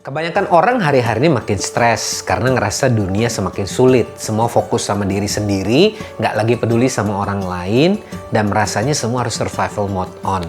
Kebanyakan orang hari-hari ini makin stres karena ngerasa dunia semakin sulit. Semua fokus sama diri sendiri, nggak lagi peduli sama orang lain, dan merasanya semua harus survival mode on.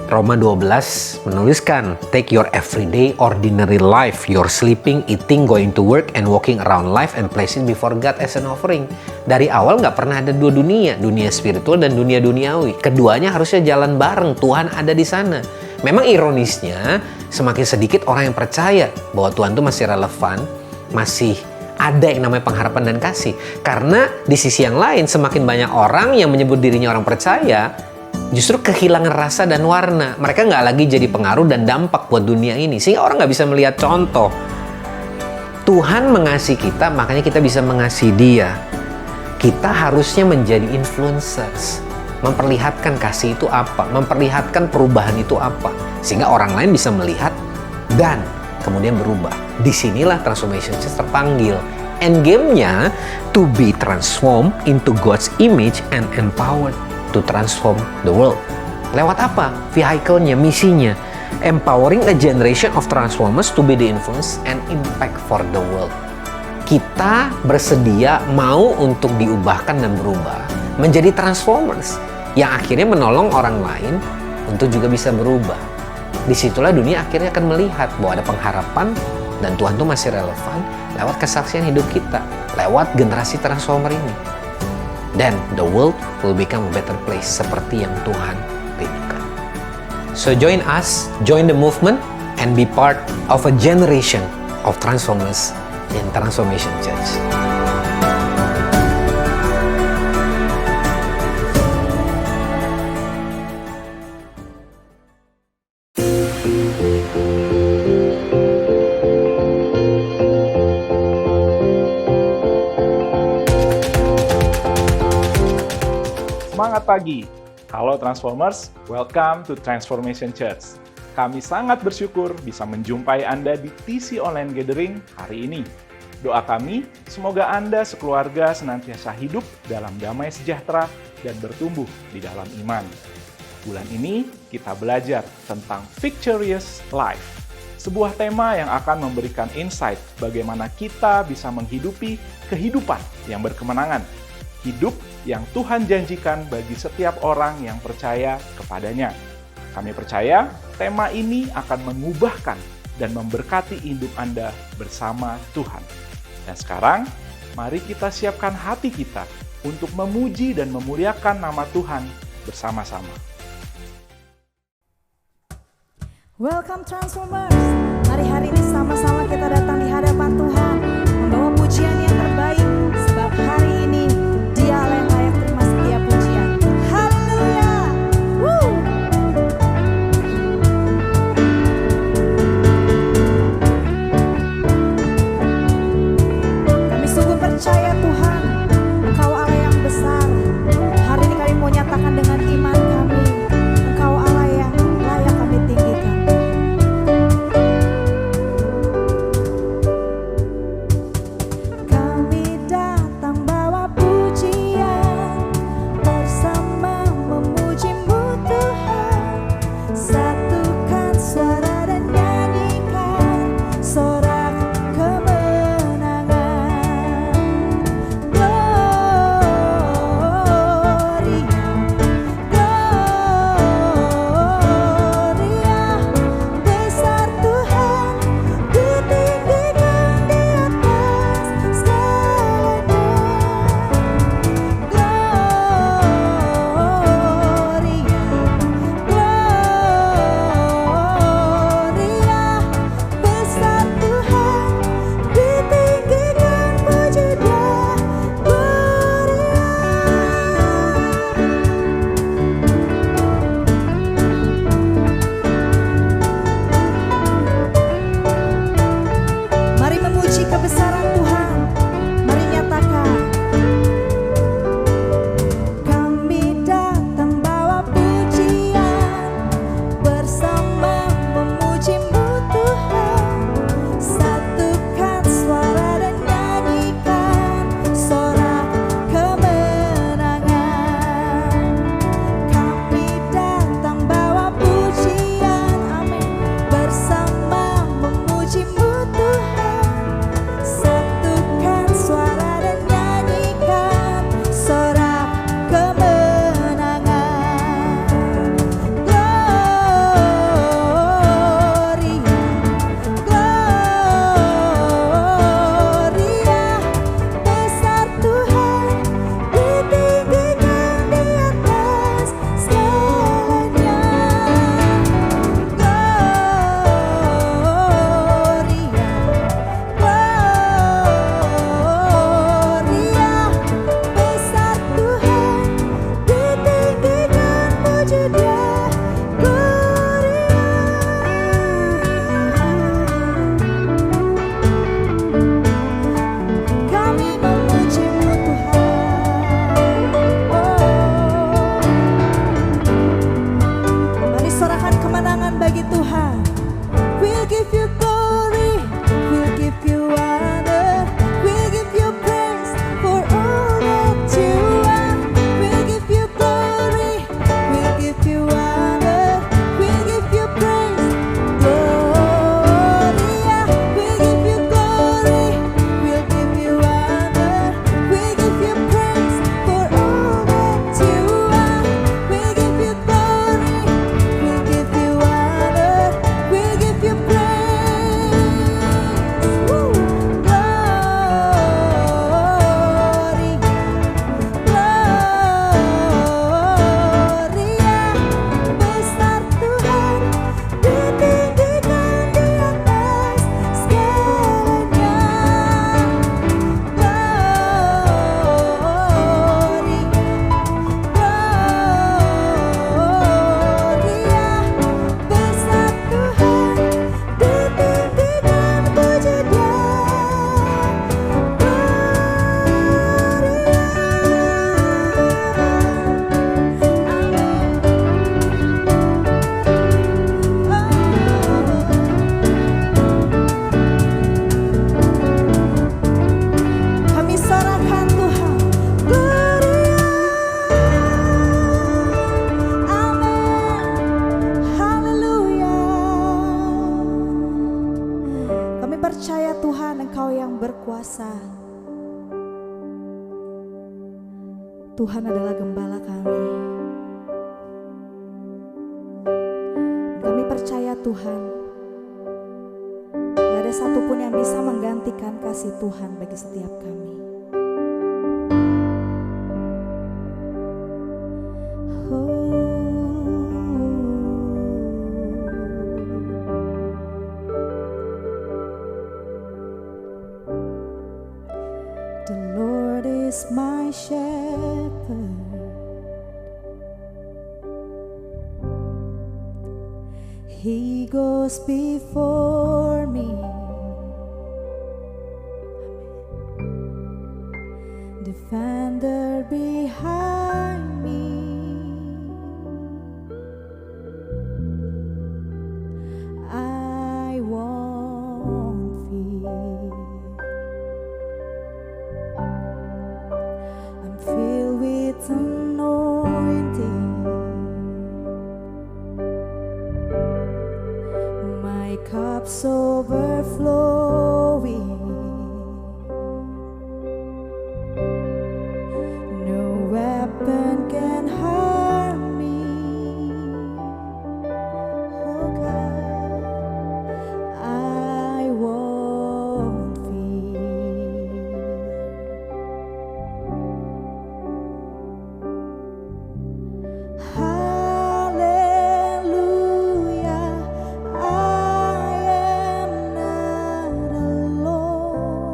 Roma 12 menuliskan, take your everyday ordinary life, your sleeping, eating, going to work, and walking around life and place it before God as an offering. Dari awal nggak pernah ada dua dunia, dunia spiritual dan dunia duniawi. Keduanya harusnya jalan bareng, Tuhan ada di sana. Memang ironisnya, semakin sedikit orang yang percaya bahwa Tuhan itu masih relevan, masih ada yang namanya pengharapan dan kasih. Karena di sisi yang lain, semakin banyak orang yang menyebut dirinya orang percaya, justru kehilangan rasa dan warna. Mereka nggak lagi jadi pengaruh dan dampak buat dunia ini. Sehingga orang nggak bisa melihat contoh. Tuhan mengasihi kita, makanya kita bisa mengasihi Dia. Kita harusnya menjadi influencers. Memperlihatkan kasih itu apa, memperlihatkan perubahan itu apa, sehingga orang lain bisa melihat dan kemudian berubah. Disinilah Transformation Church terpanggil. Endgame-nya to be transformed into God's image and empowered to transform the world. Lewat apa? Vehicle-nya, misinya. Empowering a generation of transformers to be the influence and impact for the world. Kita bersedia mau untuk diubahkan dan berubah menjadi transformers yang akhirnya menolong orang lain untuk juga bisa berubah. Disitulah dunia akhirnya akan melihat bahwa ada pengharapan dan Tuhan itu masih relevan lewat kesaksian hidup kita, lewat generasi transformer ini. Then the world will become a better place seperti yang Tuhan rindukan. So join us, join the movement, and be part of a generation of transformers in Transformation Church. Semangat pagi! Halo Transformers, welcome to Transformation Church. Kami sangat bersyukur bisa menjumpai Anda di TC Online Gathering hari ini. Doa kami, semoga Anda sekeluarga senantiasa hidup dalam damai sejahtera dan bertumbuh di dalam iman. Bulan ini kita belajar tentang Victorious Life, sebuah tema yang akan memberikan insight bagaimana kita bisa menghidupi kehidupan yang berkemenangan, hidup yang Tuhan janjikan bagi setiap orang yang percaya kepadanya. Kami percaya tema ini akan mengubahkan dan memberkati hidup Anda bersama Tuhan. Dan sekarang, mari kita siapkan hati kita untuk memuji dan memuliakan nama Tuhan bersama-sama. Welcome Transformers. Mari hari ini sama-sama kita datang di hadapan Tuhan, membawa pujian yang terbaik, sebab hari ini Dialah yang layak terima setiap pujian. Haleluya. Woo. Kami sungguh percaya Tuhan, Engkau Allah yang besar. Hari ini kami mau nyatakan dengan iman kami, Engkau Allah yang layak kami tinggikan. Kami percaya Tuhan Engkau yang berkuasa. Tuhan adalah gembala kami. Kami percaya Tuhan, gak ada satupun yang bisa menggantikan kasih Tuhan bagi setiap kami. The Lord is my shepherd. He goes before me. Defender behind me. I won't fear. I'm filled with anointing. My cup's overflowing. No weapon can harm me. Oh God, I won't fear. Hallelujah, I am not alone.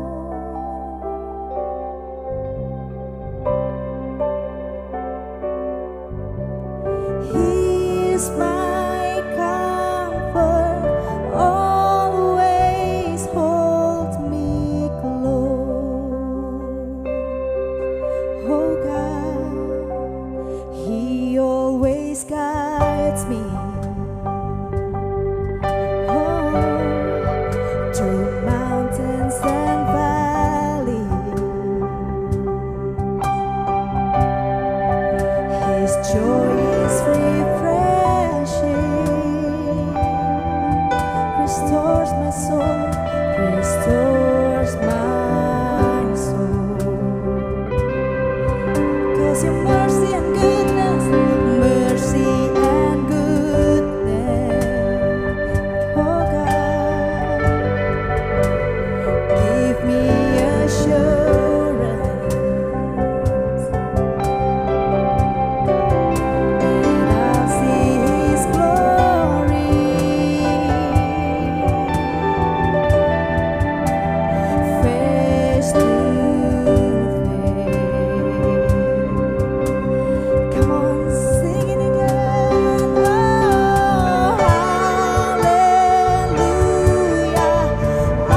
He is my comfort, always holds me close. Oh God, He always guides me. Oh, through mountains and valleys. His joy is refreshing, restores my soul, restores my soul. 'Cause your mercy and goodness, oh God, give me assurance that I'll see His glory face to face. Come on, sing it again. Oh, hallelujah, I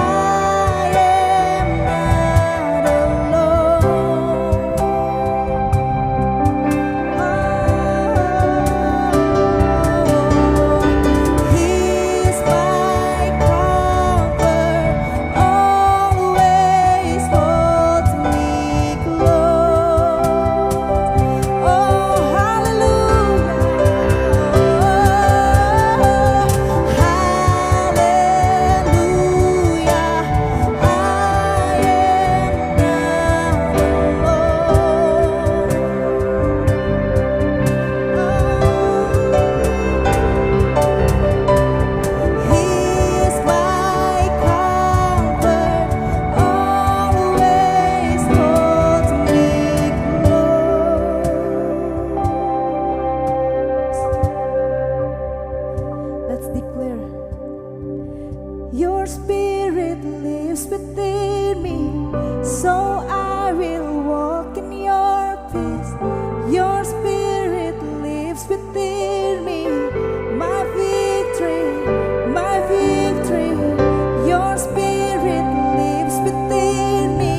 am not alone. He's my comfort, always holds me close. Oh, hallelujah, hallelujah, I am He's my comfort, always holds me close. Let's declare. Your spirit lives within me, so I will walk in your peace. Your spirit lives within me, my victory, my victory. Your spirit lives within me,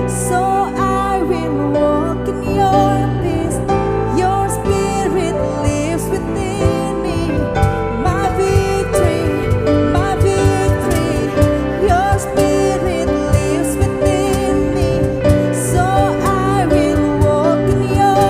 so I will walk in your peace. Your spirit lives within me, my victory, my victory. Your spirit lives within me, so I will walk in your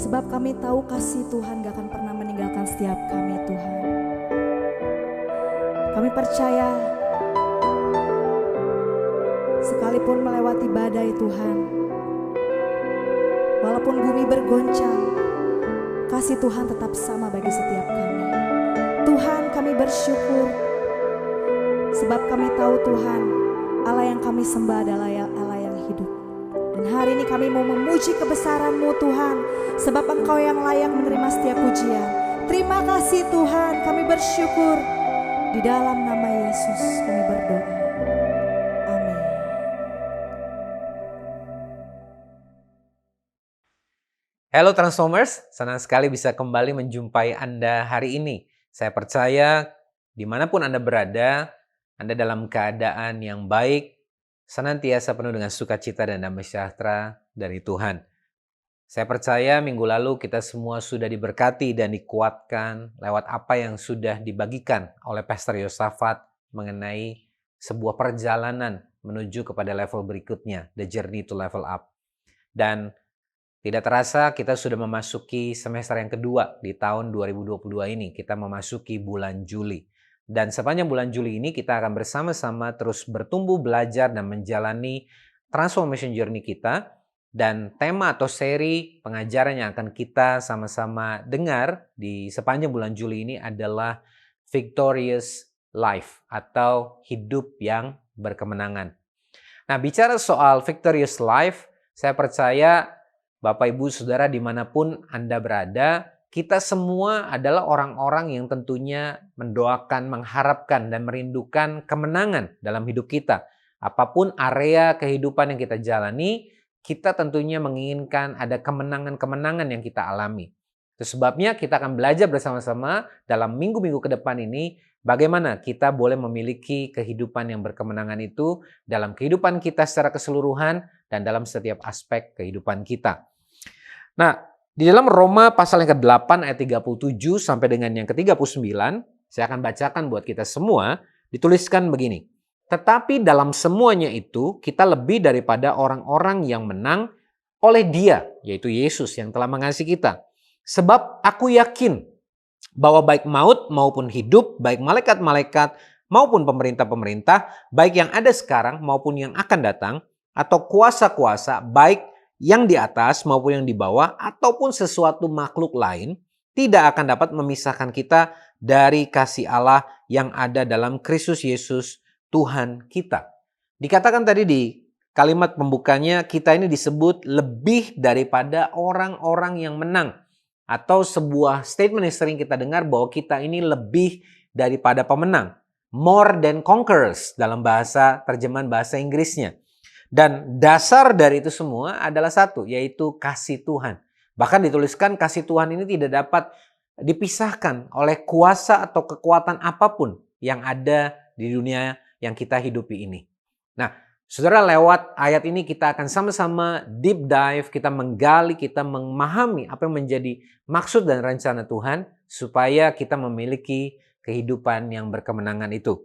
Sebab kami tahu kasih Tuhan gak akan pernah meninggalkan setiap kami, Tuhan. Kami percaya sekalipun melewati badai, Tuhan, walaupun bumi bergoncang, kasih Tuhan tetap sama bagi setiap kami. Tuhan, kami bersyukur sebab kami tahu Tuhan, Allah yang kami sembah adalah Allah yang hidup. Dan hari ini kami mau memuji kebesaran-Mu, Tuhan, sebab Engkau yang layak menerima setiap pujian. Terima kasih Tuhan, kami bersyukur. Di dalam nama Yesus kami berdoa. Amin. Halo Transformers, senang sekali bisa kembali menjumpai Anda hari ini. Saya percaya dimanapun Anda berada, Anda dalam keadaan yang baik, senantiasa penuh dengan sukacita dan damai sejahtera dari Tuhan. Saya percaya minggu lalu kita semua sudah diberkati dan dikuatkan lewat apa yang sudah dibagikan oleh Pastor Yosafat mengenai sebuah perjalanan menuju kepada level berikutnya, the journey to level up. Dan tidak terasa kita sudah memasuki semester yang kedua di tahun 2022 ini. Kita memasuki bulan Juli. Dan sepanjang bulan Juli ini kita akan bersama-sama terus bertumbuh, belajar, dan menjalani transformation journey kita. Dan tema atau seri pengajaran yang akan kita sama-sama dengar di sepanjang bulan Juli ini adalah Victorious Life atau hidup yang berkemenangan. Nah, bicara soal Victorious Life, saya percaya Bapak, Ibu, Saudara dimanapun Anda berada, kita semua adalah orang-orang yang tentunya mendoakan, mengharapkan, dan merindukan kemenangan dalam hidup kita. Apapun area kehidupan yang kita jalani, kita tentunya menginginkan ada kemenangan-kemenangan yang kita alami. Itu sebabnya kita akan belajar bersama-sama dalam minggu-minggu ke depan ini bagaimana kita boleh memiliki kehidupan yang berkemenangan itu dalam kehidupan kita secara keseluruhan dan dalam setiap aspek kehidupan kita. Nah, di dalam Roma pasal yang ke-8 ayat 37 sampai dengan yang ke-39, saya akan bacakan buat kita semua, dituliskan begini. Tetapi dalam semuanya itu, kita lebih daripada orang-orang yang menang oleh Dia, yaitu Yesus yang telah mengasihi kita. Sebab aku yakin bahwa baik maut maupun hidup, baik malaikat-malaikat maupun pemerintah-pemerintah, baik yang ada sekarang maupun yang akan datang, atau kuasa-kuasa, baik yang di atas maupun yang di bawah, ataupun sesuatu makhluk lain, tidak akan dapat memisahkan kita dari kasih Allah yang ada dalam Kristus Yesus, Tuhan kita. Dikatakan tadi di kalimat pembukanya, kita ini disebut lebih daripada orang-orang yang menang. Atau sebuah statement yang sering kita dengar bahwa kita ini lebih daripada pemenang. More than conquerors dalam bahasa terjemahan bahasa Inggrisnya. Dan dasar dari itu semua adalah satu, yaitu kasih Tuhan. Bahkan dituliskan kasih Tuhan ini tidak dapat dipisahkan oleh kuasa atau kekuatan apapun yang ada di dunia yang kita hidupi ini. Nah, saudara, lewat ayat ini kita akan sama-sama deep dive, kita menggali, kita memahami apa yang menjadi maksud dan rencana Tuhan supaya kita memiliki kehidupan yang berkemenangan itu.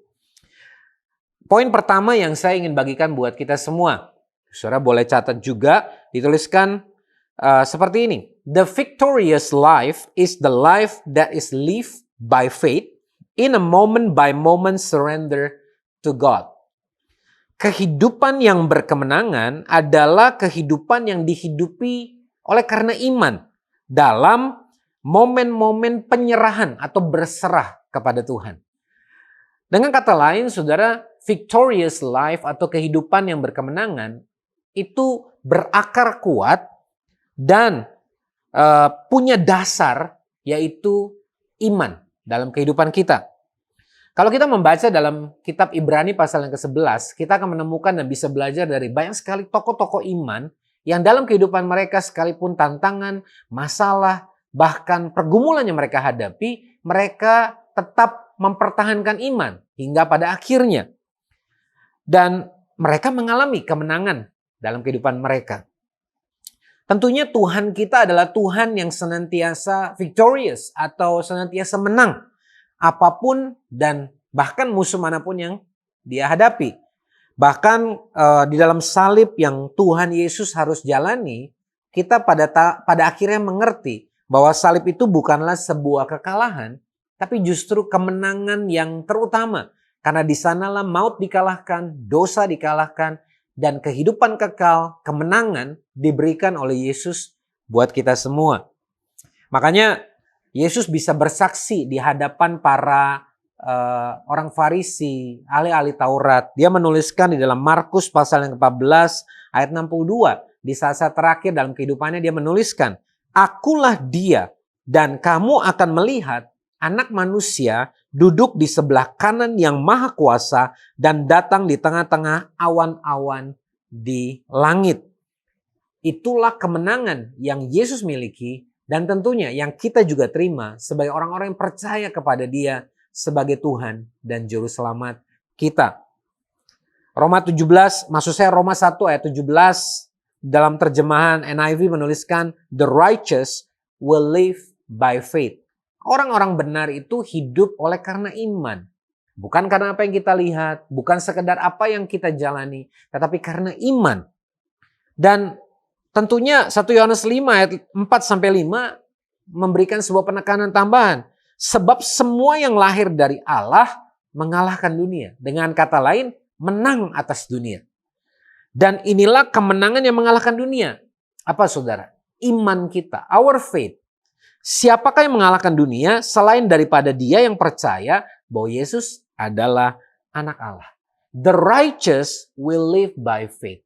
Poin pertama yang saya ingin bagikan buat kita semua, saudara boleh catat juga, dituliskan seperti ini. The victorious life is the life that is lived by faith in a moment-by-moment surrender to God. Kehidupan yang berkemenangan adalah kehidupan yang dihidupi oleh karena iman dalam momen-momen penyerahan atau berserah kepada Tuhan. Dengan kata lain, saudara, victorious life atau kehidupan yang berkemenangan itu berakar kuat dan punya dasar yaitu iman dalam kehidupan kita. Kalau kita membaca dalam kitab Ibrani pasal yang ke-11, kita akan menemukan dan bisa belajar dari banyak sekali tokoh-tokoh iman yang dalam kehidupan mereka sekalipun tantangan, masalah, bahkan pergumulan yang mereka hadapi, mereka tetap mempertahankan iman hingga pada akhirnya. Dan mereka mengalami kemenangan dalam kehidupan mereka. Tentunya Tuhan kita adalah Tuhan yang senantiasa victorious atau senantiasa menang apapun dan bahkan musuh manapun yang dia hadapi. Bahkan di dalam salib yang Tuhan Yesus harus jalani, kita pada akhirnya mengerti bahwa salib itu bukanlah sebuah kekalahan, tapi justru kemenangan yang terutama. Karena di sanalah maut dikalahkan, dosa dikalahkan, dan kehidupan kekal, kemenangan diberikan oleh Yesus buat kita semua. Makanya Yesus bisa bersaksi di hadapan para orang Farisi, ahli-ahli Taurat. Dia menuliskan di dalam Markus pasal yang ke-14 ayat 62. Di saat-saat terakhir dalam kehidupannya dia menuliskan, "Akulah dia dan kamu akan melihat Anak Manusia duduk di sebelah kanan yang maha kuasa dan datang di tengah-tengah awan-awan di langit." Itulah kemenangan yang Yesus miliki dan tentunya yang kita juga terima sebagai orang-orang yang percaya kepada Dia sebagai Tuhan dan Juru Selamat kita. Roma 17, maksud saya Roma 1 ayat 17 dalam terjemahan NIV menuliskan, "The righteous will live by faith." Orang-orang benar itu hidup oleh karena iman. Bukan karena apa yang kita lihat, bukan sekedar apa yang kita jalani, tetapi karena iman. Dan tentunya 1 Yohanes 5 ayat 4-5 memberikan sebuah penekanan tambahan. Sebab semua yang lahir dari Allah mengalahkan dunia. Dengan kata lain, menang atas dunia. Dan inilah kemenangan yang mengalahkan dunia. Apa saudara? Iman kita, our faith. Siapakah yang mengalahkan dunia selain daripada dia yang percaya bahwa Yesus adalah anak Allah. The righteous will live by faith.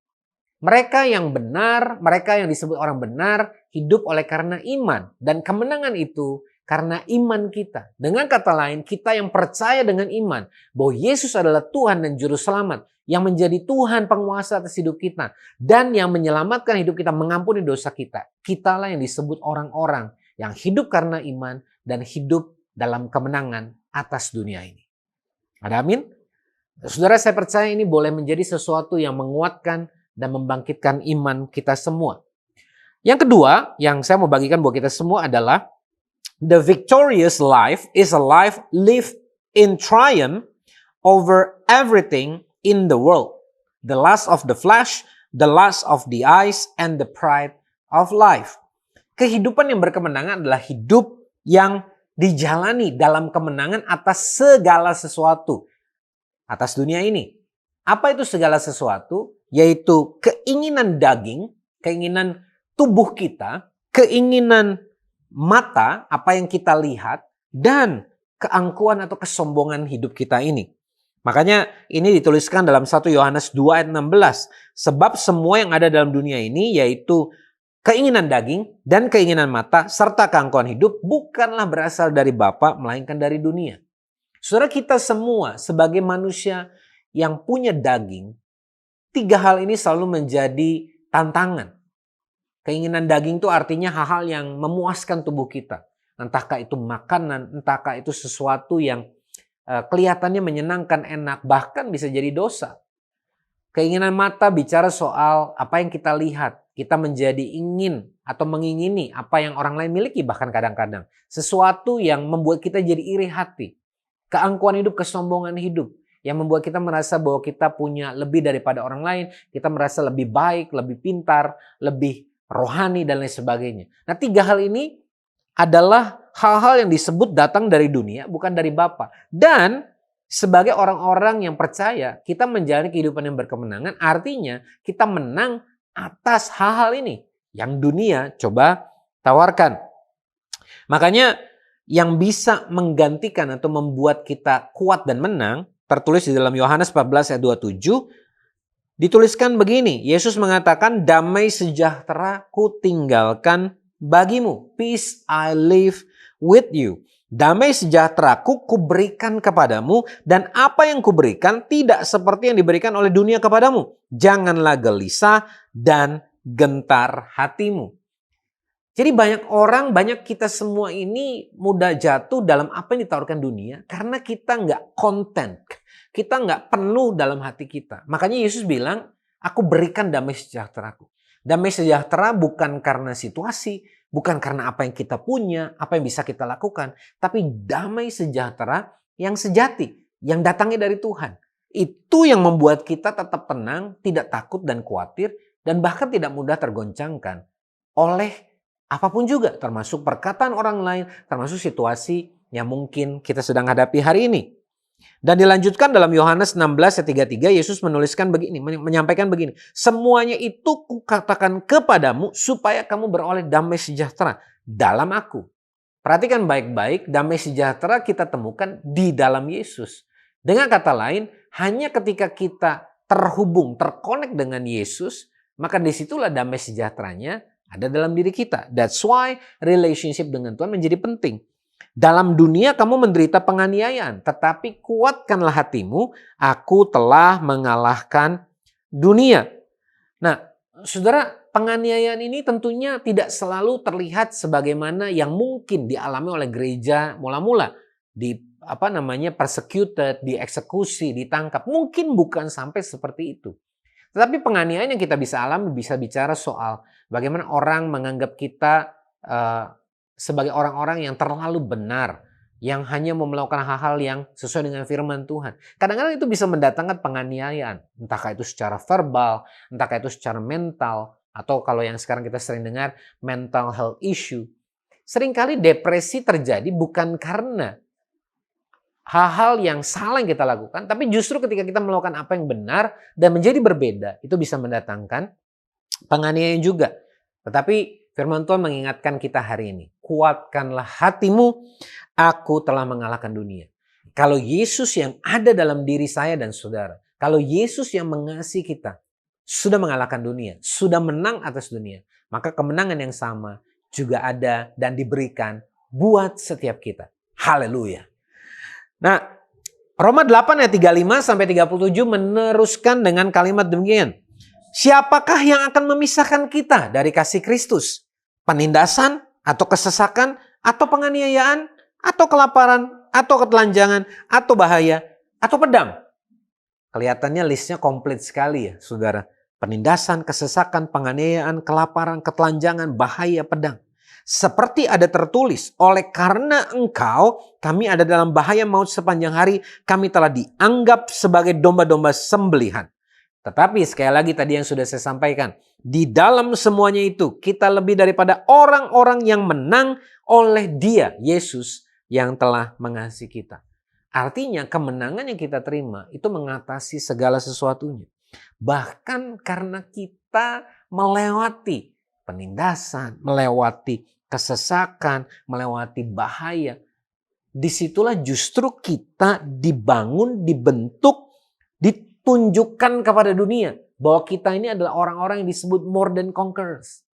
Mereka yang benar, mereka yang disebut orang benar, hidup oleh karena iman. Dan kemenangan itu karena iman kita. Dengan kata lain, kita yang percaya dengan iman bahwa Yesus adalah Tuhan dan Juru Selamat, yang menjadi Tuhan penguasa atas hidup kita, dan yang menyelamatkan hidup kita, mengampuni dosa kita. Kitalah yang disebut orang-orang yang hidup karena iman dan hidup dalam kemenangan atas dunia ini. Ada amin? Saudara, saya percaya ini boleh menjadi sesuatu yang menguatkan dan membangkitkan iman kita semua. Yang kedua, yang saya mau bagikan buat kita semua adalah the victorious life is a life lived in triumph over everything in the world. The lust of the flesh, the lust of the eyes, and the pride of life. Kehidupan yang berkemenangan adalah hidup yang dijalani dalam kemenangan atas segala sesuatu. Atas dunia ini. Apa itu segala sesuatu? Yaitu keinginan daging, keinginan tubuh kita, keinginan mata, apa yang kita lihat, dan keangkuhan atau kesombongan hidup kita ini. Makanya ini dituliskan dalam 1 Yohanes 2 ayat 16. Sebab semua yang ada dalam dunia ini yaitu keinginan daging dan keinginan mata serta keangkuhan hidup bukanlah berasal dari Bapa melainkan dari dunia. Saudara, kita semua sebagai manusia yang punya daging, 3 hal ini selalu menjadi tantangan. Keinginan daging itu artinya hal-hal yang memuaskan tubuh kita. Entahkah itu makanan, entahkah itu sesuatu yang kelihatannya menyenangkan, enak, bahkan bisa jadi dosa. Keinginan mata bicara soal apa yang kita lihat. Kita menjadi ingin atau mengingini apa yang orang lain miliki, bahkan kadang-kadang. Sesuatu yang membuat kita jadi iri hati. Keangkuhan hidup, kesombongan hidup. Yang membuat kita merasa bahwa kita punya lebih daripada orang lain. Kita merasa lebih baik, lebih pintar, lebih rohani dan lain sebagainya. Nah, 3 hal ini adalah hal-hal yang disebut datang dari dunia, bukan dari Bapa. Dan sebagai orang-orang yang percaya, kita menjalani kehidupan yang berkemenangan, artinya kita menang atas hal-hal ini yang dunia coba tawarkan. Makanya yang bisa menggantikan atau membuat kita kuat dan menang, tertulis di dalam Yohanes 14 ayat 27, dituliskan begini, Yesus mengatakan, "Damai sejahtera ku tinggalkan bagimu. Peace I live with you." Damai sejahteraku kuberikan kepadamu, dan apa yang kuberikan tidak seperti yang diberikan oleh dunia kepadamu. Janganlah gelisah dan gentar hatimu. Jadi banyak orang, banyak kita semua ini mudah jatuh dalam apa yang ditawarkan dunia karena kita nggak konten. Kita nggak penuh dalam hati kita. Makanya Yesus bilang, aku berikan damai sejahteraku. Damai sejahtera bukan karena situasi, bukan karena apa yang kita punya, apa yang bisa kita lakukan. Tapi damai sejahtera yang sejati, yang datangnya dari Tuhan. Itu yang membuat kita tetap tenang, tidak takut dan khawatir, dan bahkan tidak mudah tergoncangkan oleh apapun juga. Termasuk perkataan orang lain, termasuk situasi yang mungkin kita sedang hadapi hari ini. Dan dilanjutkan dalam Yohanes 16 ayat 33, Yesus menuliskan begini, menyampaikan begini. Semuanya itu kukatakan kepadamu supaya kamu beroleh damai sejahtera dalam aku. Perhatikan baik-baik, damai sejahtera kita temukan di dalam Yesus. Dengan kata lain, hanya ketika kita terhubung, terkonek dengan Yesus, maka disitulah damai sejahteranya ada dalam diri kita. That's why relationship dengan Tuhan menjadi penting. Dalam dunia kamu menderita penganiayaan, tetapi kuatkanlah hatimu, aku telah mengalahkan dunia. Nah, saudara, penganiayaan ini tentunya tidak selalu terlihat sebagaimana yang mungkin dialami oleh gereja mula-mula. Persecuted, dieksekusi, ditangkap. Mungkin bukan sampai seperti itu. Tetapi penganiayaan yang kita bisa alami bisa bicara soal bagaimana orang menganggap kita sebagai orang-orang yang terlalu benar, yang hanya mau melakukan hal-hal yang sesuai dengan firman Tuhan. Kadang-kadang itu bisa mendatangkan penganiayaan, entahkah itu secara verbal, entahkah itu secara mental, atau kalau yang sekarang kita sering dengar mental health issue. Seringkali depresi terjadi bukan karena hal-hal yang salah yang kita lakukan, tapi justru ketika kita melakukan apa yang benar dan menjadi berbeda, itu bisa mendatangkan penganiayaan juga. Tetapi firman Tuhan mengingatkan kita hari ini, kuatkanlah hatimu, aku telah mengalahkan dunia. Kalau Yesus yang ada dalam diri saya dan saudara, kalau Yesus yang mengasihi kita, sudah mengalahkan dunia, sudah menang atas dunia, maka kemenangan yang sama juga ada dan diberikan buat setiap kita. Haleluya. Nah, Roma 8 ayat 35 sampai 37 meneruskan dengan kalimat demikian. Siapakah yang akan memisahkan kita dari kasih Kristus? Penindasan atau kesesakan atau penganiayaan atau kelaparan atau ketelanjangan atau bahaya atau pedang? Kelihatannya listnya komplit sekali ya saudara. Penindasan, kesesakan, penganiayaan, kelaparan, ketelanjangan, bahaya, pedang. Seperti ada tertulis, oleh karena engkau kami ada dalam bahaya maut sepanjang hari, kami telah dianggap sebagai domba-domba sembelihan. Tetapi sekali lagi tadi yang sudah saya sampaikan, di dalam semuanya itu kita lebih daripada orang-orang yang menang oleh Dia, Yesus yang telah mengasihi kita. Artinya kemenangan yang kita terima itu mengatasi segala sesuatunya. Bahkan karena kita melewati penindasan, melewati kesesakan, melewati bahaya. Disitulah justru kita dibangun, dibentuk, ditunjukkan kepada dunia bahwa kita ini adalah orang-orang yang disebut more than conquerors.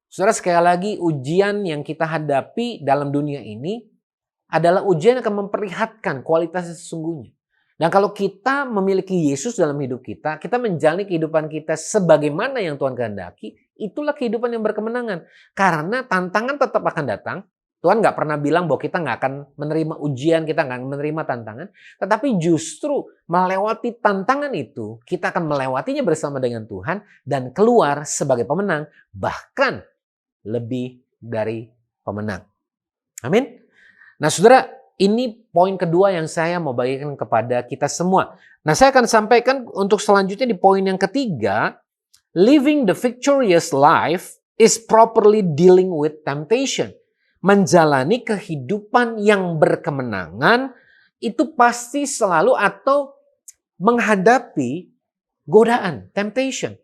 Saudara, sekali lagi ujian yang kita hadapi dalam dunia ini adalah ujian yang akan memperlihatkan kualitasnya sesungguhnya. Dan kalau kita memiliki Yesus dalam hidup kita, kita menjalani kehidupan kita sebagaimana yang Tuhan kehendaki, itulah kehidupan yang berkemenangan. Karena tantangan tetap akan datang. Tuhan nggak pernah bilang bahwa kita nggak akan menerima ujian, kita nggak akan menerima tantangan. Tetapi justru melewati tantangan itu, kita akan melewatinya bersama dengan Tuhan dan keluar sebagai pemenang, bahkan lebih dari pemenang. Amin. Nah saudara, ini poin kedua yang saya mau bagikan kepada kita semua. Nah saya akan sampaikan untuk selanjutnya di poin yang ketiga. Living the victorious life is properly dealing with temptation. Menjalani kehidupan yang berkemenangan itu pasti selalu atau menghadapi godaan, temptation.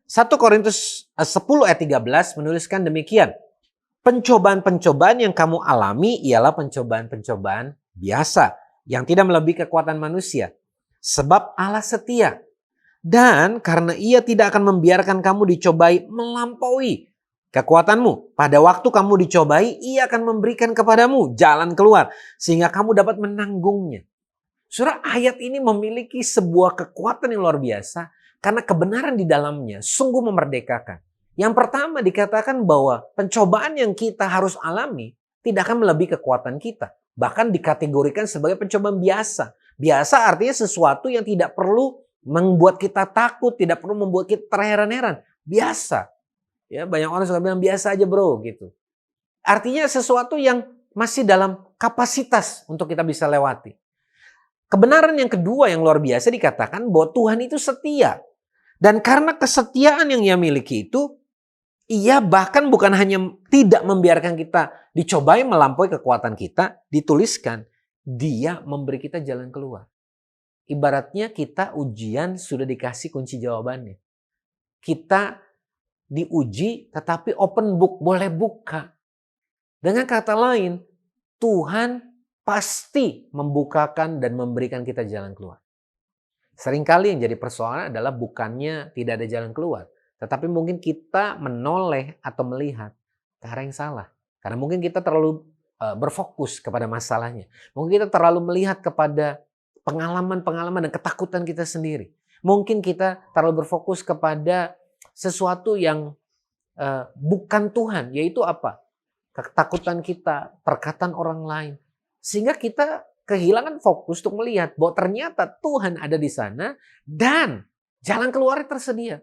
1 Korintus 10 ayat 13 menuliskan demikian. Pencobaan-pencobaan yang kamu alami ialah pencobaan-pencobaan biasa yang tidak melebihi kekuatan manusia. Sebab Allah setia. Dan karena Ia tidak akan membiarkan kamu dicobai melampaui kekuatanmu. Pada waktu kamu dicobai, ia akan memberikan kepadamu jalan keluar. Sehingga kamu dapat menanggungnya. Saudara, ayat ini memiliki sebuah kekuatan yang luar biasa. Karena kebenaran di dalamnya sungguh memerdekakan. Yang pertama dikatakan bahwa pencobaan yang kita harus alami tidak akan melebihi kekuatan kita. Bahkan dikategorikan sebagai pencobaan biasa. Biasa artinya sesuatu yang tidak perlu membuat kita takut, tidak perlu membuat kita terheran-heran. Biasa. Ya, banyak orang suka bilang biasa aja bro gitu. Artinya sesuatu yang masih dalam kapasitas untuk kita bisa lewati. Kebenaran yang kedua yang luar biasa dikatakan bahwa Tuhan itu setia. Dan karena kesetiaan yang ia miliki itu, ia bahkan bukan hanya tidak membiarkan kita dicobai melampaui kekuatan kita, dituliskan, dia memberi kita jalan keluar. Ibaratnya kita ujian sudah dikasih kunci jawabannya. Kita diuji tetapi open book, boleh buka. Dengan kata lain, Tuhan pasti membukakan dan memberikan kita jalan keluar. Seringkali yang jadi persoalan adalah bukannya tidak ada jalan keluar, tetapi mungkin kita menoleh atau melihat ke arah yang salah. Karena mungkin kita terlalu berfokus kepada masalahnya. Mungkin kita terlalu melihat kepada pengalaman-pengalaman dan ketakutan kita sendiri. Mungkin kita terlalu berfokus kepada sesuatu yang bukan Tuhan, yaitu apa? Ketakutan kita, perkataan orang lain. Sehingga kita kehilangan fokus untuk melihat bahwa ternyata Tuhan ada di sana dan jalan keluarnya tersedia.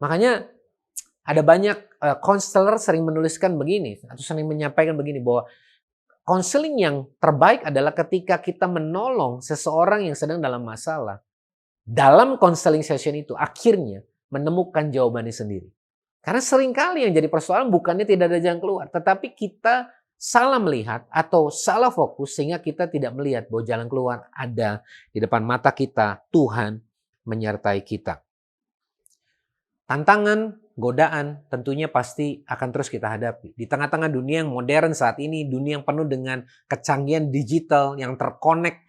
Makanya ada banyak konselor sering menuliskan begini atau sering menyampaikan begini bahwa konseling yang terbaik adalah ketika kita menolong seseorang yang sedang dalam masalah. Dalam konseling session itu akhirnya menemukan jawabannya sendiri. Karena seringkali yang jadi persoalan bukannya tidak ada jalan keluar, tetapi kita salah melihat atau salah fokus sehingga kita tidak melihat bahwa jalan keluar ada di depan mata kita. Tuhan menyertai kita. Tantangan, godaan tentunya pasti akan terus kita hadapi. Di tengah-tengah dunia yang modern saat ini, dunia yang penuh dengan kecanggihan digital yang terkonek,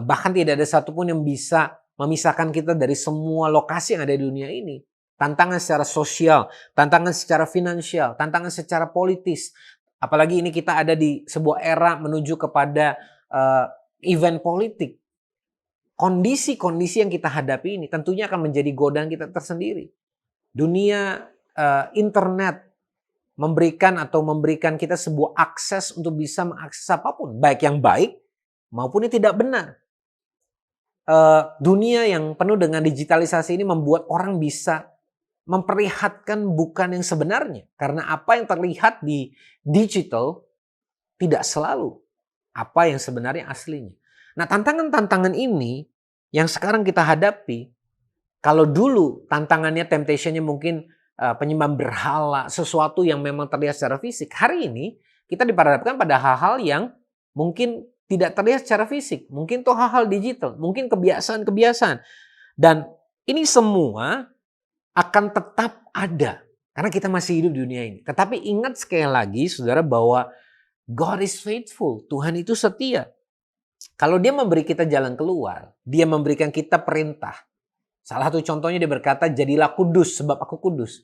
bahkan tidak ada satupun yang bisa memisahkan kita dari semua lokasi yang ada di dunia ini. Tantangan secara sosial, tantangan secara finansial, tantangan secara politis. Apalagi ini kita ada di sebuah era menuju kepada event politik. Kondisi-kondisi yang kita hadapi ini tentunya akan menjadi godaan kita tersendiri. Dunia internet memberikan kita sebuah akses untuk bisa mengakses apapun. Baik yang baik maupun yang tidak benar. Dunia yang penuh dengan digitalisasi ini membuat orang bisa memperlihatkan bukan yang sebenarnya. Karena apa yang terlihat di digital tidak selalu apa yang sebenarnya aslinya. Nah, tantangan-tantangan ini yang sekarang kita hadapi, kalau dulu tantangannya, temptationnya mungkin penyembah berhala, sesuatu yang memang terlihat secara fisik. Hari ini kita diperhadapkan pada hal-hal yang mungkin tidak terlihat secara fisik. Mungkin itu hal-hal digital, mungkin kebiasaan-kebiasaan. Dan ini semua akan tetap ada. Karena kita masih hidup di dunia ini. Tetapi ingat sekali lagi saudara bahwa God is faithful. Tuhan itu setia. Kalau dia memberi kita jalan keluar, dia memberikan kita perintah. Salah satu contohnya dia berkata, jadilah kudus sebab aku kudus.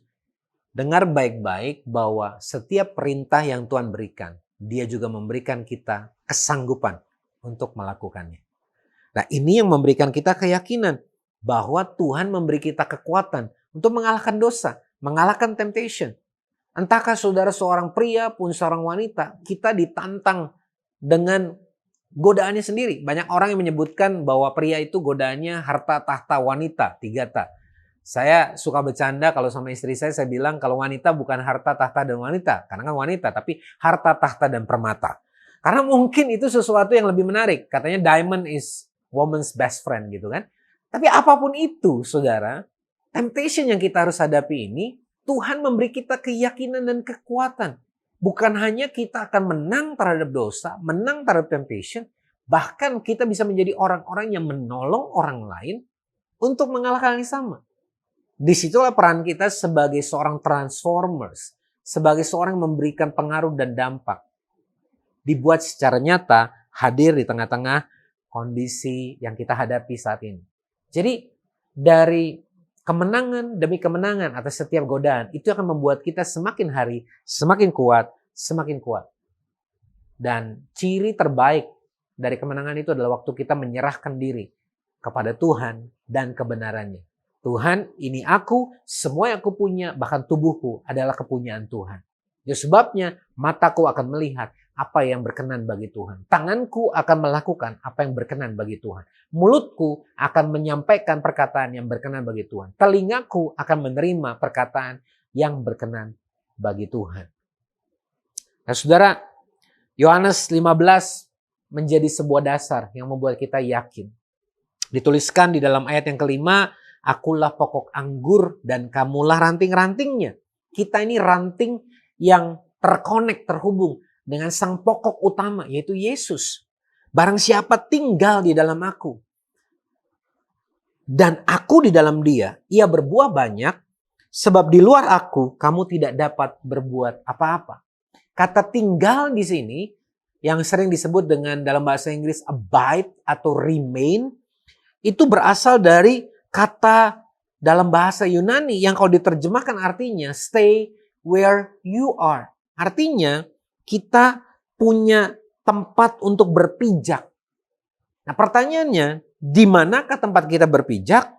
Dengar baik-baik bahwa setiap perintah yang Tuhan berikan, dia juga memberikan kita kesanggupan untuk melakukannya. Nah, ini yang memberikan kita keyakinan bahwa Tuhan memberi kita kekuatan untuk mengalahkan dosa, mengalahkan temptation. Entahkah saudara seorang pria pun seorang wanita, kita ditantang dengan godaannya sendiri. Banyak orang yang menyebutkan bahwa pria itu godaannya harta, tahta, wanita, 3 Saya suka bercanda kalau sama istri saya bilang kalau wanita bukan harta, tahta, dan wanita. Karena kan wanita, tapi harta, tahta, dan permata. Karena mungkin itu sesuatu yang lebih menarik. Katanya diamond is woman's best friend gitu kan. Tapi apapun itu saudara, temptation yang kita harus hadapi ini, Tuhan memberi kita keyakinan dan kekuatan. Bukan hanya kita akan menang terhadap dosa, menang terhadap temptation, bahkan kita bisa menjadi orang-orang yang menolong orang lain untuk mengalahkan yang sama. Disitulah peran kita sebagai seorang transformers, sebagai seorang yang memberikan pengaruh dan dampak. Dibuat secara nyata, hadir di tengah-tengah kondisi yang kita hadapi saat ini. Jadi dari kemenangan demi kemenangan atas setiap godaan. Itu akan membuat kita semakin hari semakin kuat, semakin kuat. Dan ciri terbaik dari kemenangan itu adalah waktu kita menyerahkan diri kepada Tuhan dan kebenarannya. Tuhan, ini aku, semua yang aku punya, bahkan tubuhku adalah kepunyaan Tuhan. Ya sebabnya mataku akan melihat apa yang berkenan bagi Tuhan. Tanganku akan melakukan apa yang berkenan bagi Tuhan. Mulutku akan menyampaikan perkataan yang berkenan bagi Tuhan. Telingaku akan menerima perkataan yang berkenan bagi Tuhan. Nah saudara, Yohanes 15 menjadi sebuah dasar yang membuat kita yakin. Dituliskan di dalam ayat yang kelima, akulah pokok anggur dan kamulah ranting-rantingnya. Kita ini ranting yang terkonek, terhubung dengan sang pokok utama, yaitu Yesus. Barang siapa tinggal di dalam aku dan aku di dalam dia, ia berbuah banyak, sebab di luar aku kamu tidak dapat berbuat apa-apa. Kata tinggal di sini yang sering disebut dengan dalam bahasa Inggris abide atau remain, itu berasal dari kata dalam bahasa Yunani yang kalau diterjemahkan artinya stay where you are. Artinya kita punya tempat untuk berpijak. Nah pertanyaannya, di manakah tempat kita berpijak?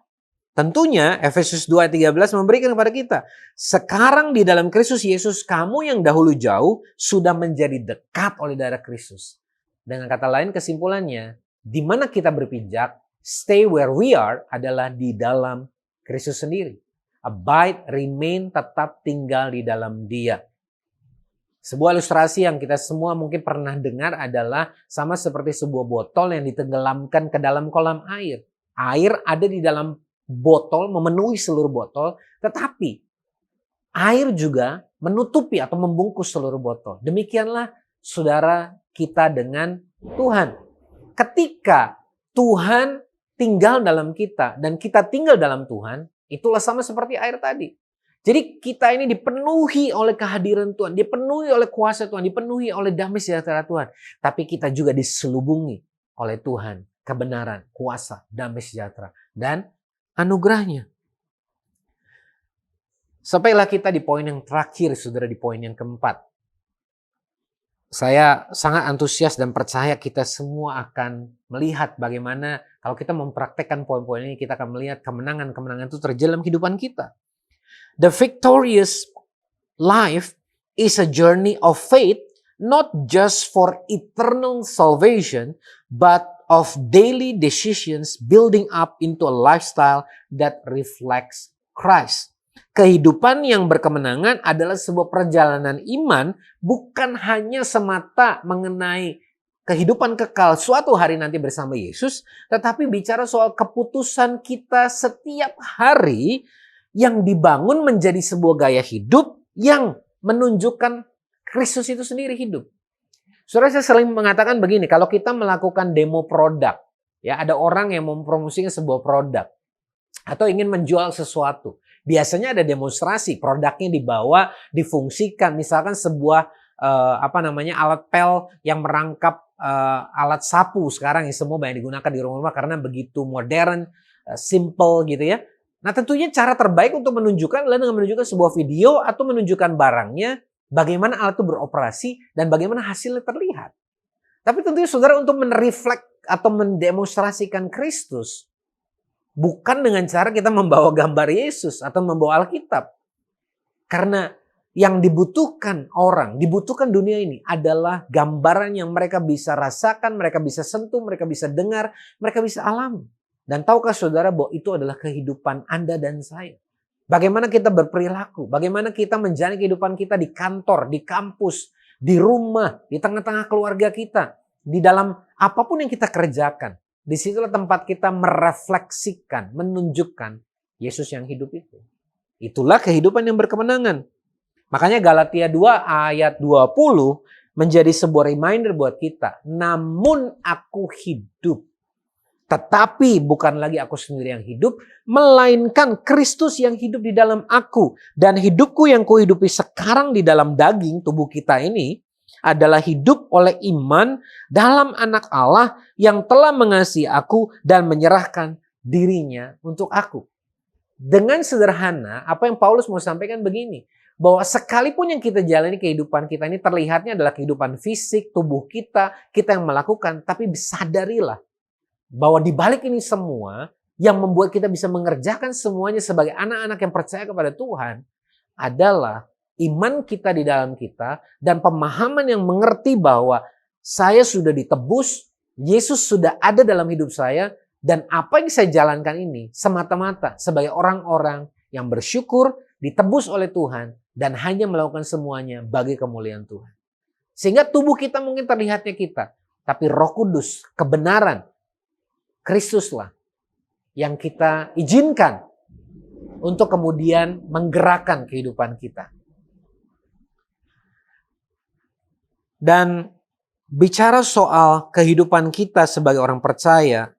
Tentunya Efesus 2:13 memberikan kepada kita. Sekarang di dalam Kristus Yesus, kamu yang dahulu jauh sudah menjadi dekat oleh darah Kristus. Dengan kata lain kesimpulannya, di mana kita berpijak, stay where we are adalah di dalam Kristus sendiri. Abide, remain, tetap tinggal di dalam Dia. Sebuah ilustrasi yang kita semua mungkin pernah dengar adalah sama seperti sebuah botol yang ditenggelamkan ke dalam kolam air. Air ada di dalam botol, memenuhi seluruh botol, tetapi air juga menutupi atau membungkus seluruh botol. Demikianlah saudara kita dengan Tuhan. Ketika Tuhan tinggal dalam kita dan kita tinggal dalam Tuhan, itulah sama seperti air tadi. Jadi kita ini dipenuhi oleh kehadiran Tuhan, dipenuhi oleh kuasa Tuhan, dipenuhi oleh damai sejahtera Tuhan. Tapi kita juga diselubungi oleh Tuhan, kebenaran, kuasa, damai sejahtera, dan anugerahnya. Sampailah kita di poin yang terakhir, saudara, di poin yang keempat. Saya sangat antusias dan percaya kita semua akan melihat bagaimana kalau kita mempraktekkan poin-poin ini, kita akan melihat kemenangan-kemenangan itu terjadi dalam kehidupan kita. The victorious life is a journey of faith, not just for eternal salvation, but of daily decisions building up into a lifestyle that reflects Christ. Kehidupan yang berkemenangan adalah sebuah perjalanan iman, bukan hanya semata mengenai kehidupan kekal suatu hari nanti bersama Yesus, tetapi bicara soal keputusan kita setiap hari yang dibangun menjadi sebuah gaya hidup yang menunjukkan Kristus itu sendiri hidup. Saudara, saya sering mengatakan begini, kalau kita melakukan demo produk, ya ada orang yang mempromosikan sebuah produk atau ingin menjual sesuatu. Biasanya ada demonstrasi, produknya dibawa, difungsikan, misalkan sebuah alat pel yang merangkap alat sapu sekarang yang semua banyak digunakan di rumah-rumah karena begitu modern, simple gitu ya. Nah tentunya cara terbaik untuk menunjukkan adalah dengan menunjukkan sebuah video atau menunjukkan barangnya, bagaimana alat itu beroperasi dan bagaimana hasilnya terlihat. Tapi tentunya saudara untuk mereflek atau mendemonstrasikan Kristus, bukan dengan cara kita membawa gambar Yesus atau membawa Alkitab. Karena yang dibutuhkan orang, dibutuhkan dunia ini adalah gambaran yang mereka bisa rasakan, mereka bisa sentuh, mereka bisa dengar, mereka bisa alami. Dan tahukah saudara bahwa itu adalah kehidupan Anda dan saya. Bagaimana kita berperilaku, bagaimana kita menjalani kehidupan kita di kantor, di kampus, di rumah, di tengah-tengah keluarga kita, di dalam apapun yang kita kerjakan. Disitulah tempat kita merefleksikan, menunjukkan Yesus yang hidup itu. Itulah kehidupan yang berkemenangan. Makanya Galatia 2 ayat 20 menjadi sebuah reminder buat kita. Namun aku hidup. Tetapi bukan lagi aku sendiri yang hidup, melainkan Kristus yang hidup di dalam aku. Dan hidupku yang kuhidupi sekarang di dalam daging tubuh kita ini adalah hidup oleh iman dalam anak Allah yang telah mengasihi aku dan menyerahkan dirinya untuk aku. Dengan sederhana, apa yang Paulus mau sampaikan begini, bahwa sekalipun yang kita jalani kehidupan kita ini terlihatnya adalah kehidupan fisik, tubuh kita yang melakukan, tapi sadarilah bahwa di balik ini semua, yang membuat kita bisa mengerjakan semuanya sebagai anak-anak yang percaya kepada Tuhan adalah iman kita di dalam kita dan pemahaman yang mengerti bahwa saya sudah ditebus, Yesus sudah ada dalam hidup saya, dan apa yang saya jalankan ini semata-mata sebagai orang-orang yang bersyukur, ditebus oleh Tuhan, dan hanya melakukan semuanya bagi kemuliaan Tuhan. Sehingga tubuh kita mungkin terlihatnya kita, tapi Roh Kudus, kebenaran, Kristuslah yang kita izinkan untuk kemudian menggerakkan kehidupan kita. Dan bicara soal kehidupan kita sebagai orang percaya,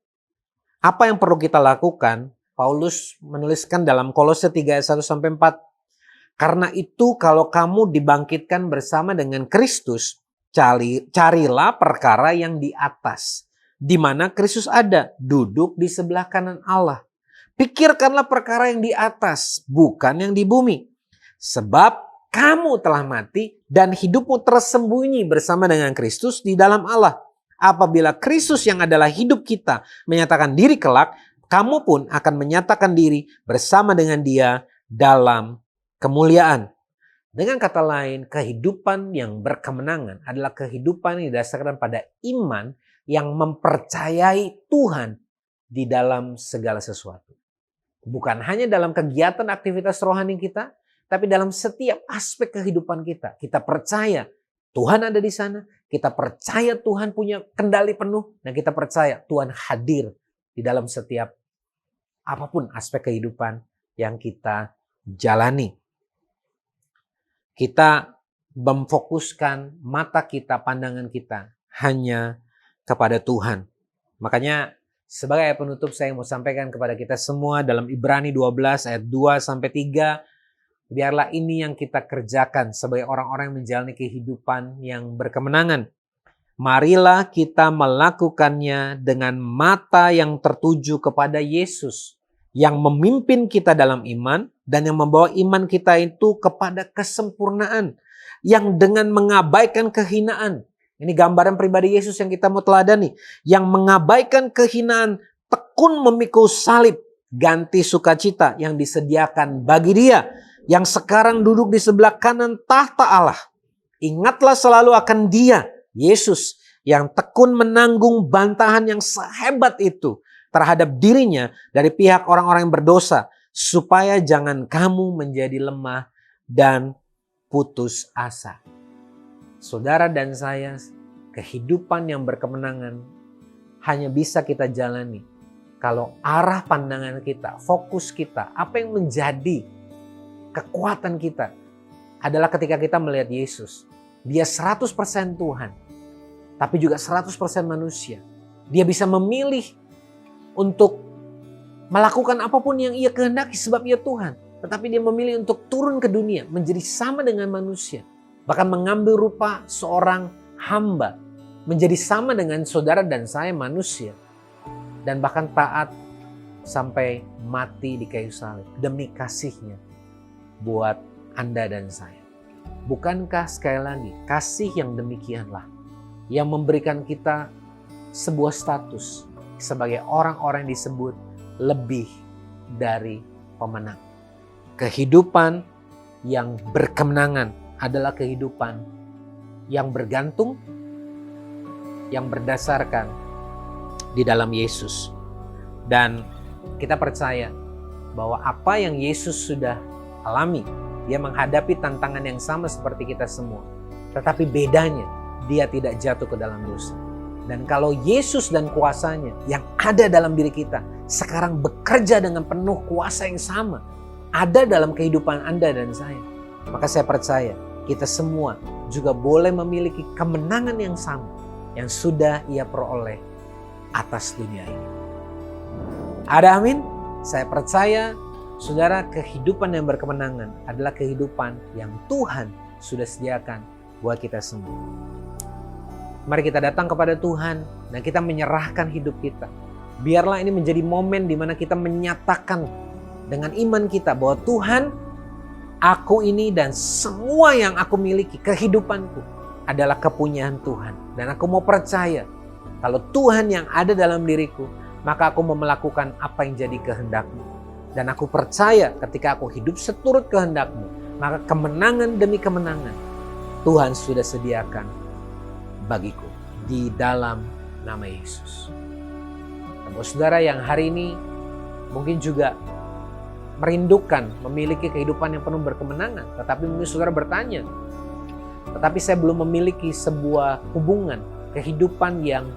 apa yang perlu kita lakukan? Paulus menuliskan dalam Kolose 3 ayat 1-4. Karena itu kalau kamu dibangkitkan bersama dengan Kristus, carilah perkara yang di atas, di mana Kristus ada, duduk di sebelah kanan Allah. Pikirkanlah perkara yang di atas, bukan yang di bumi. Sebab kamu telah mati dan hidupmu tersembunyi bersama dengan Kristus di dalam Allah. Apabila Kristus yang adalah hidup kita menyatakan diri kelak, kamu pun akan menyatakan diri bersama dengan Dia dalam kemuliaan. Dengan kata lain, kehidupan yang berkemenangan adalah kehidupan yang didasarkan pada iman yang mempercayai Tuhan di dalam segala sesuatu. Bukan hanya dalam kegiatan aktivitas rohani kita, tapi dalam setiap aspek kehidupan kita. Kita percaya Tuhan ada di sana, kita percaya Tuhan punya kendali penuh, dan kita percaya Tuhan hadir di dalam setiap apapun aspek kehidupan yang kita jalani. Kita memfokuskan mata kita, pandangan kita hanya kepada Tuhan. Makanya sebagai ayat penutup saya mau sampaikan kepada kita semua dalam Ibrani 12 ayat 2-3. Biarlah ini yang kita kerjakan sebagai orang-orang yang menjalani kehidupan yang berkemenangan. Marilah kita melakukannya dengan mata yang tertuju kepada Yesus, yang memimpin kita dalam iman dan yang membawa iman kita itu kepada kesempurnaan, yang dengan mengabaikan kehinaan. Ini gambaran pribadi Yesus yang kita mau teladani, yang mengabaikan kehinaan, tekun memikul salib, ganti sukacita yang disediakan bagi Dia, yang sekarang duduk di sebelah kanan tahta Allah. Ingatlah selalu akan Dia, Yesus, yang tekun menanggung bantahan yang sehebat itu terhadap dirinya dari pihak orang-orang yang berdosa, supaya jangan kamu menjadi lemah dan putus asa. Saudara dan saya, kehidupan yang berkemenangan hanya bisa kita jalani kalau arah pandangan kita, fokus kita, apa yang menjadi kekuatan kita adalah ketika kita melihat Yesus. Dia 100% Tuhan, tapi juga 100% manusia. Dia bisa memilih untuk melakukan apapun yang Ia kehendaki sebab Ia Tuhan. Tetapi Dia memilih untuk turun ke dunia, menjadi sama dengan manusia. Bahkan mengambil rupa seorang hamba, menjadi sama dengan saudara dan saya manusia. Dan bahkan taat sampai mati di kayu salib demi kasih-Nya buat Anda dan saya. Bukankah sekali lagi kasih yang demikianlah yang memberikan kita sebuah status sebagai orang-orang yang disebut lebih dari pemenang. Kehidupan yang berkemenangan adalah kehidupan yang bergantung, yang berdasarkan di dalam Yesus. Dan kita percaya bahwa apa yang Yesus sudah alami, Dia menghadapi tantangan yang sama seperti kita semua. Tetapi bedanya, Dia tidak jatuh ke dalam dosa. Dan kalau Yesus dan kuasanya yang ada dalam diri kita sekarang bekerja dengan penuh kuasa yang sama, ada dalam kehidupan Anda dan saya, maka saya percaya kita semua juga boleh memiliki kemenangan yang sama yang sudah Ia peroleh atas dunia ini. Ada amin? Saya percaya saudara, kehidupan yang berkemenangan adalah kehidupan yang Tuhan sudah sediakan buat kita semua. Mari kita datang kepada Tuhan dan kita menyerahkan hidup kita. Biarlah ini menjadi momen di mana kita menyatakan dengan iman kita bahwa Tuhan, aku ini dan semua yang aku miliki, kehidupanku adalah kepunyaan Tuhan. Dan aku mau percaya kalau Tuhan yang ada dalam diriku, maka aku mau melakukan apa yang jadi kehendak-Mu. Dan aku percaya ketika aku hidup seturut kehendak-Mu, maka kemenangan demi kemenangan Tuhan sudah sediakan bagiku di dalam nama Yesus. Dan buat saudara yang hari ini mungkin juga merindukan memiliki kehidupan yang penuh berkemenangan, tetapi mungkin saudara bertanya, tetapi saya belum memiliki sebuah hubungan, kehidupan yang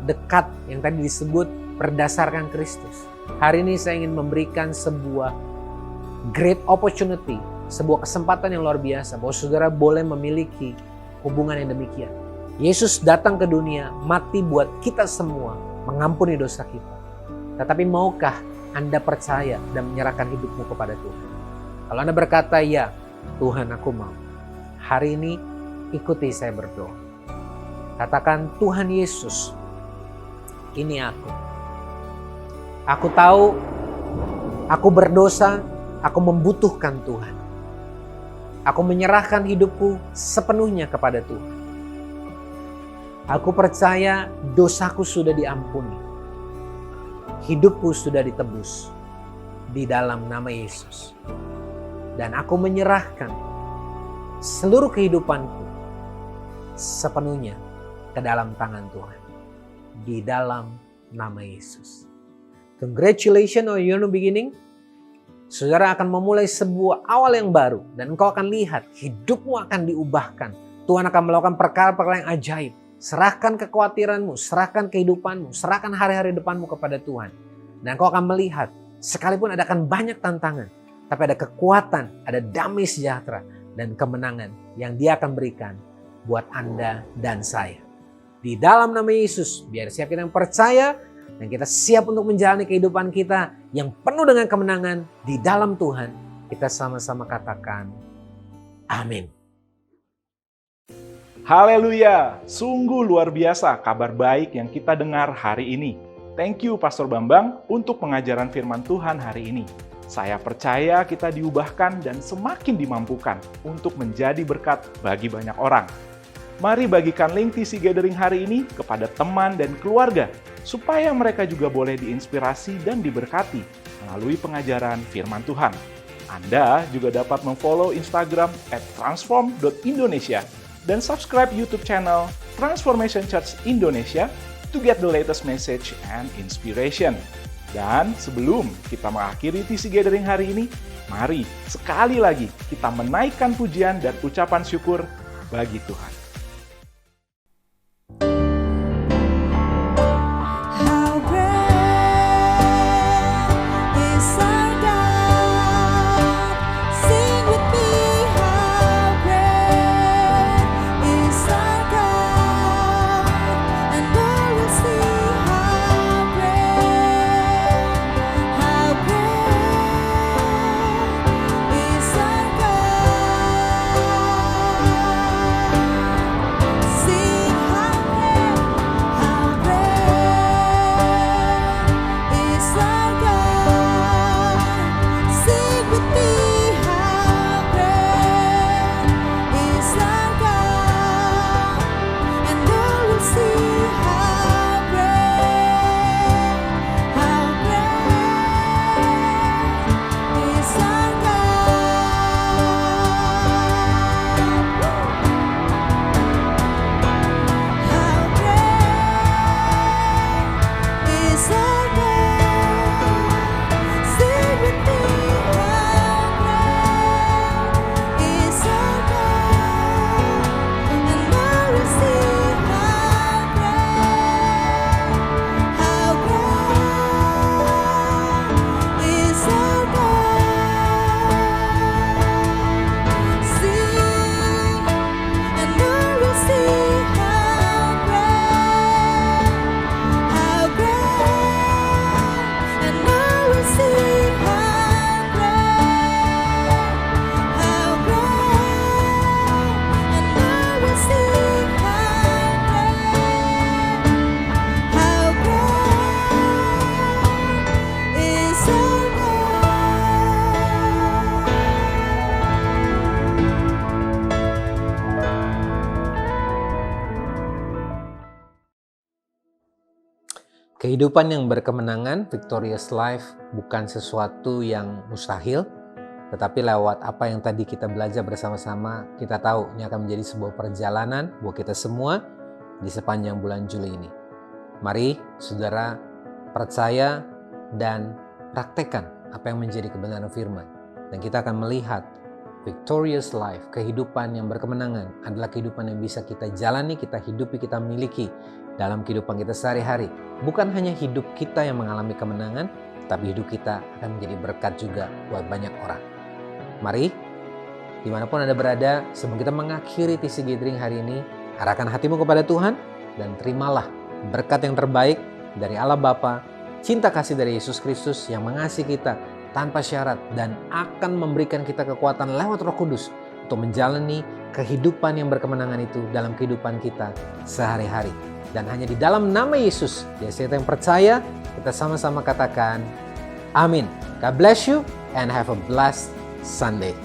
dekat yang tadi disebut berdasarkan Kristus. Hari ini saya ingin memberikan sebuah great opportunity, sebuah kesempatan yang luar biasa bahwa saudara boleh memiliki hubungan yang demikian. Yesus datang ke dunia, mati buat kita semua, mengampuni dosa kita. Tetapi maukah Anda percaya dan menyerahkan hidupmu kepada Tuhan? Kalau Anda berkata, ya Tuhan aku mau, hari ini ikuti saya berdoa. Katakan, Tuhan Yesus, ini aku. Aku tahu aku berdosa, aku membutuhkan Tuhan. Aku menyerahkan hidupku sepenuhnya kepada Tuhan. Aku percaya dosaku sudah diampuni. Hidupku sudah ditebus di dalam nama Yesus. Dan aku menyerahkan seluruh kehidupanku sepenuhnya ke dalam tangan Tuhan. Di dalam nama Yesus. Congratulations on your new beginning. Saudara akan memulai sebuah awal yang baru. Dan engkau akan lihat hidupmu akan diubahkan. Tuhan akan melakukan perkara-perkara yang ajaib. Serahkan kekhawatiranmu, serahkan kehidupanmu, serahkan hari-hari depanmu kepada Tuhan. Dan engkau akan melihat, sekalipun ada akan banyak tantangan, tapi ada kekuatan, ada damai sejahtera, dan kemenangan yang Dia akan berikan buat Anda dan saya. Di dalam nama Yesus, biar siap kita yang percaya, dan kita siap untuk menjalani kehidupan kita yang penuh dengan kemenangan di dalam Tuhan. Kita sama-sama katakan, amin. Haleluya, sungguh luar biasa kabar baik yang kita dengar hari ini. Thank you Pastor Bambang untuk pengajaran firman Tuhan hari ini. Saya percaya kita diubahkan dan semakin dimampukan untuk menjadi berkat bagi banyak orang. Mari bagikan link TC Gathering hari ini kepada teman dan keluarga, supaya mereka juga boleh diinspirasi dan diberkati melalui pengajaran firman Tuhan. Anda juga dapat memfollow Instagram @transform.indonesia dan subscribe YouTube channel Transformation Church Indonesia to get the latest message and inspiration. Dan sebelum kita mengakhiri TC Gathering hari ini, mari sekali lagi kita menaikkan pujian dan ucapan syukur bagi Tuhan. How great is our God? Sing with me, how great is our God? And all will see how great is our God. Kehidupan yang berkemenangan, victorious life, bukan sesuatu yang mustahil, tetapi lewat apa yang tadi kita belajar bersama-sama, kita tahu ini akan menjadi sebuah perjalanan buat kita semua di sepanjang bulan Juli ini. Mari saudara percaya dan praktekkan apa yang menjadi kebenaran firman. Dan kita akan melihat victorious life, kehidupan yang berkemenangan adalah kehidupan yang bisa kita jalani, kita hidupi, kita miliki dalam kehidupan kita sehari-hari. Bukan hanya hidup kita yang mengalami kemenangan, tapi hidup kita akan menjadi berkat juga buat banyak orang. Mari, dimanapun Anda berada, sebelum kita mengakhiri TC Gathering hari ini, arahkan hatimu kepada Tuhan dan terimalah berkat yang terbaik dari Allah Bapa, cinta kasih dari Yesus Kristus yang mengasihi kita tanpa syarat dan akan memberikan kita kekuatan lewat Roh Kudus untuk menjalani kehidupan yang berkemenangan itu dalam kehidupan kita sehari-hari. Dan hanya di dalam nama Yesus, dia kita yang percaya, kita sama-sama katakan, amin. God bless you and have a blessed Sunday.